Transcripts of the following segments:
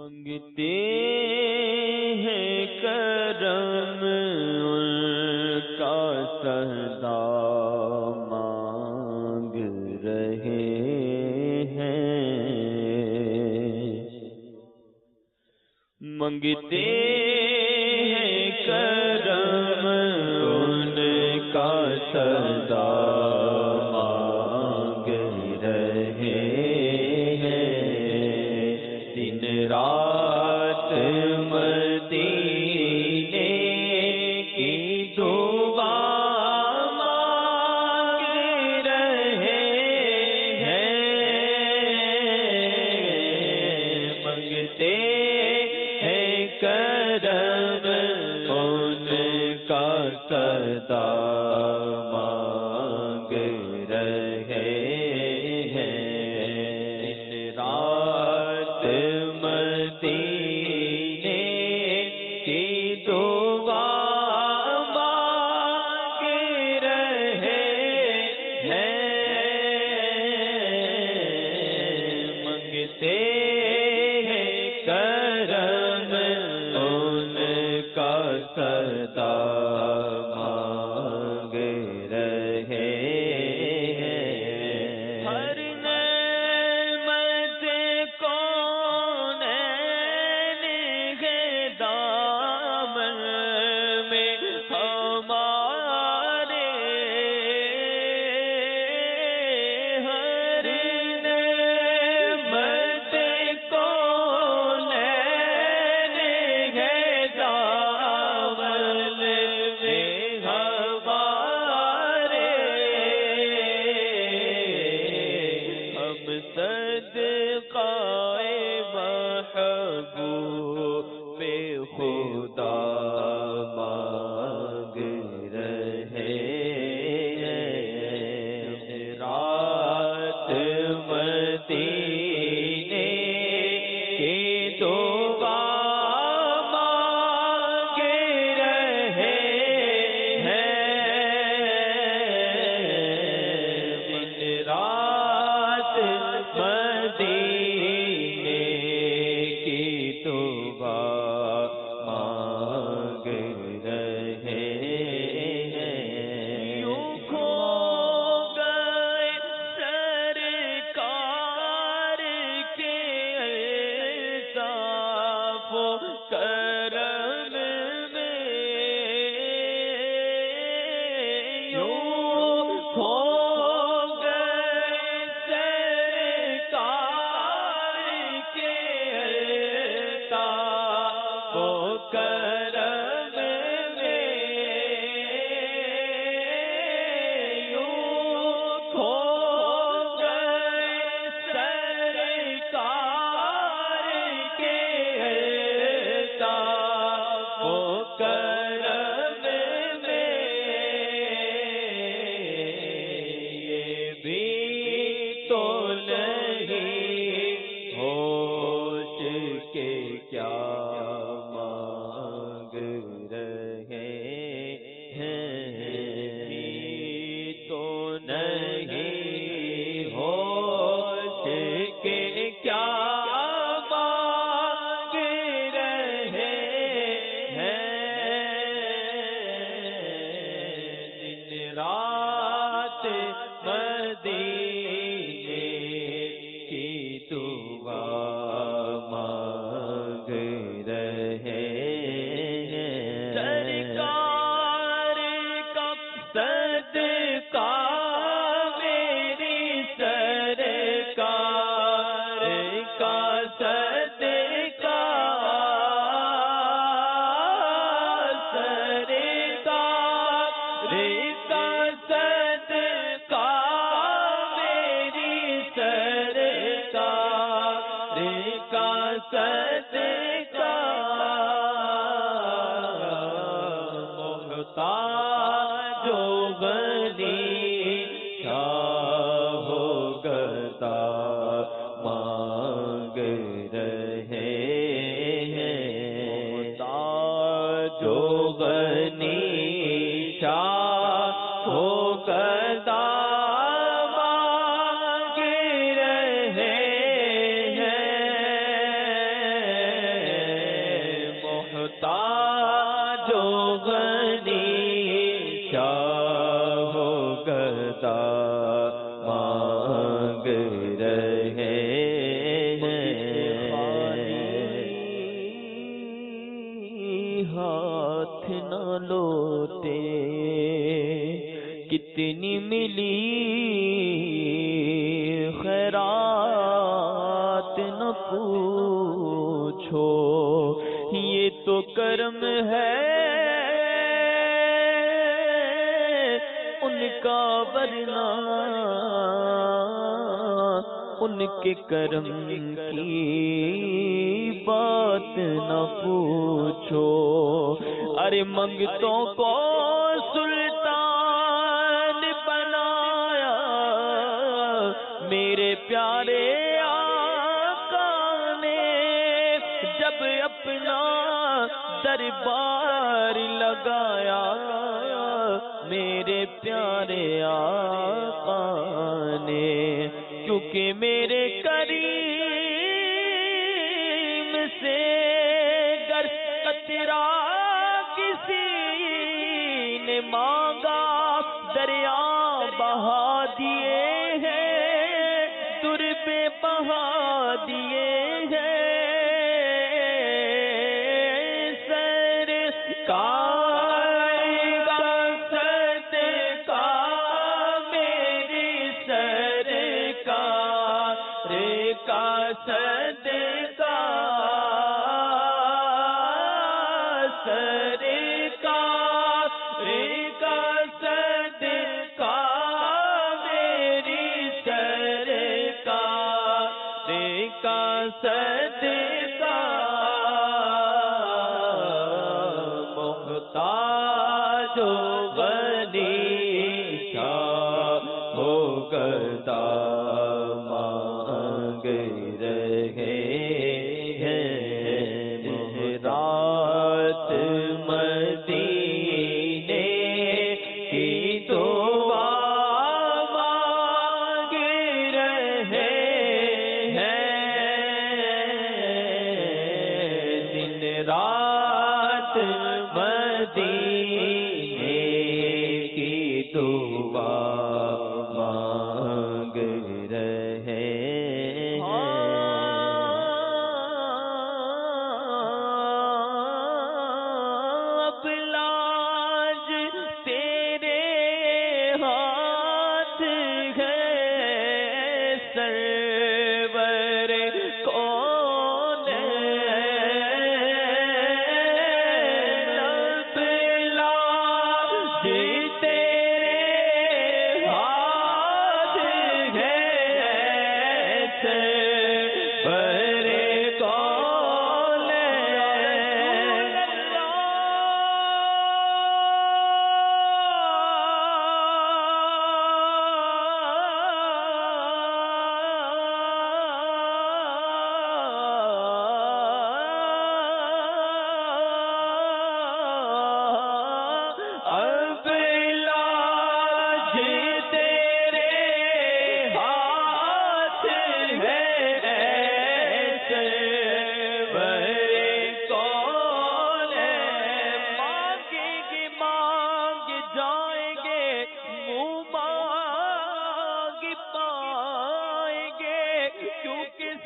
منگتے ہیں کرم ان کا سجدہ مانگ رہے ہیں، منگتے ہیں کرم ان کا سجدہ مانگ رہے ہیں، دن رات مدینے کی دعا مانگ رہے ہیں، منگتے ہیں کرم ان کا سجدہ مانگ رہے ہیں، دن رات مدینے کی دعا مانگ رہے ہیں، منگتے ہیں کرم ان کا سجدہ مانگ رہے ہیں، ہر نعمت کونین ہے دامن میں ہمارے، ہر نعمت کونین ہے دامن میں ہمارے، ہم صدقائے محبوب خدا مانگ رہے ہیں، رات مدینے کی دعا مانگ رہے ہیں، دن رات مدینے کی دعا مانگ رہے ہیں، یوں کھو گئے سرکار کے الطاف و کرم میں، یوں کھو گئے سرکار کے الطاف و کرم میں، یوں کھو گئے سرکار کے الطاف و کرم میں، یہ بھی تو نہیں ہوش کے کیا مانگ رہے ہیں، یہ تو نہیں ہوش کے کیا مانگ رہے ہیں، دن رات مدینے کی دعا مانگ رہے ہیں، سرکار کا صدقہ میری سرکار کا صدقہ، سرکار کا صدقہ میری سرکار کا صدقہ، محتاج و غنی شاہ و گدا مانگ رہے ہیں، محتاج و غنی شاہ و گدا مانگ رہے ہیں، غنی شاہ گدا مانگ رہے ہاتھ نہ لوٹے کتنی ملی خیرات نہ پوچھو یہ تو کرم ہے ان کا ورنہ ان کے کرم کی بات نہ پوچھو ارے منگتوں کو سلطان بنایا میرے پیارے آقا نے جب اپنا دربار لگایا میرے پیارے آقا نے کیونکہ میرے کریم سے گر قطرہ کسی نے مانگا دریا بہا دیے ہیں در پہ بہا دیے ہیں صدقہ محتاج و غنی شاہ ہو گدا مانگ رہے ہیں رات مدینے کی دعا مانگ رہے رات مدینے کی دعا مانگ رہے اب لاج تیرے ہاتھ ہے سرور کون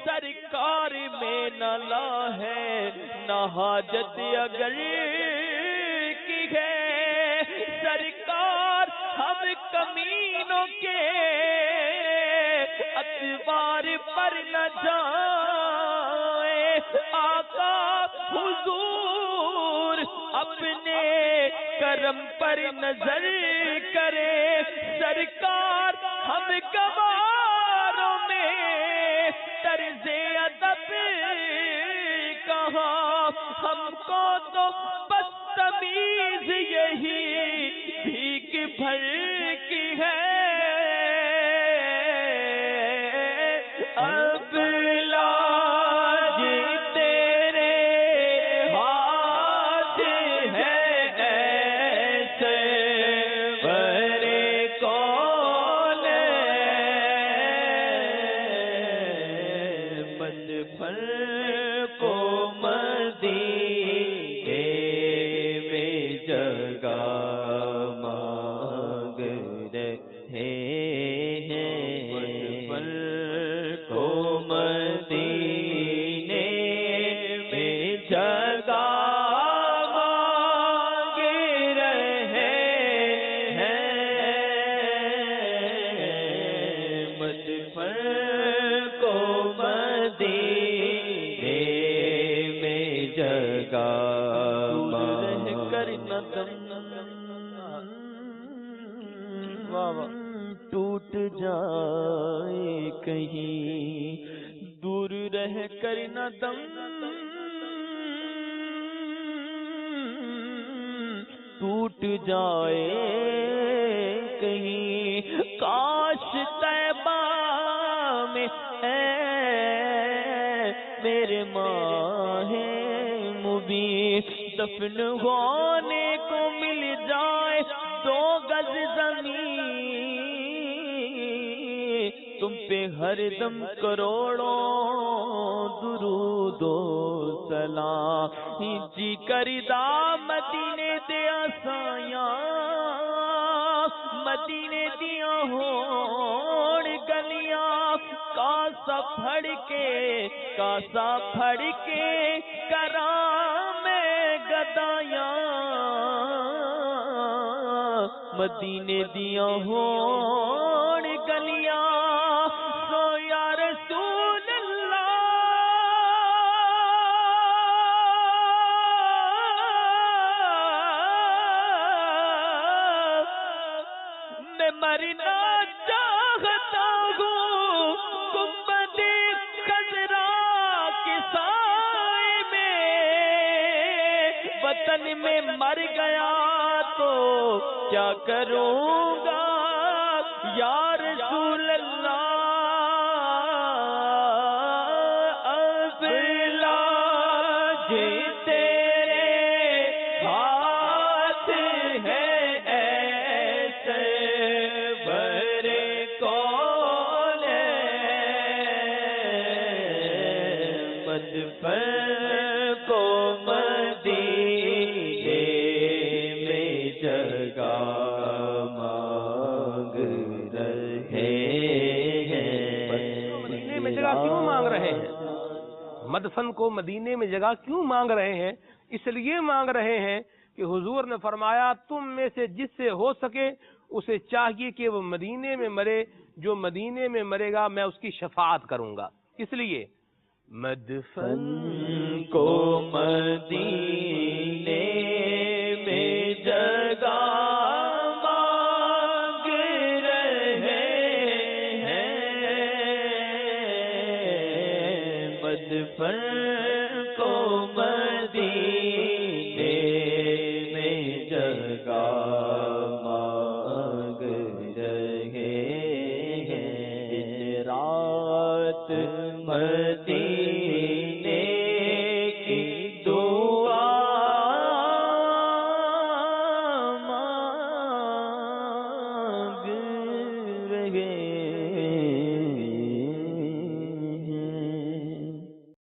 سرکار میں نہ لا ہے نہ حاجت اگر کی ہے سرکار ہم کمینوں کے اتوار پر نہ جائے آقا حضور اپنے کرم پر نظر کرے سرکار ہم گواروں میں طرز ادب کہاں ہم کو تو بدتمیز یہی بھیک بھر کی ہے اب لاج تیرے ہاتھ ہے ایسے بڑے کون بچپن کو مدینے میں جگہ دور رہ کر نہ دم ٹوٹ جائے کہیں، دور رہ کر نہ دم ٹوٹ جائے کہیں، کاش طیبہ میں میرے ماہ مبین دفن ہونے کو مل جائے 2 گز زمین، تم پہ ہر دم کروڑوں درود و سلام، جی کردا مدینے دیا سایاں، مدینے دیا ہون گلیاں، کاسا پھڑ کے کرام گدایاں، مدینے دیا ہون گلیاں، سو یا رسول اللہ میں مرنا چاہتا ہوں گنبد خضرا کے سائے میں، وطن میں مر گیا تو کیا کروں گا یا رسول اللہ، اب لاج تیرے ہاتھ ہے ایسے برے کون مدفن کو مدینے میں جگہ مانگ رہے ہیں، مدینے میں جگہ کیوں مانگ رہے ہیں؟ مدفن کو مدینے میں جگہ کیوں مانگ رہے ہیں؟ اس لیے مانگ رہے ہیں کہ حضور نے فرمایا تم میں سے جس سے ہو سکے اسے چاہیے کہ وہ مدینے میں مرے، جو مدینے میں مرے گا میں اس کی شفاعت کروں گا، اس لیے مدفن کو مدینے میں جگہ مانگ رہے ہیں، مدفن کو مدینے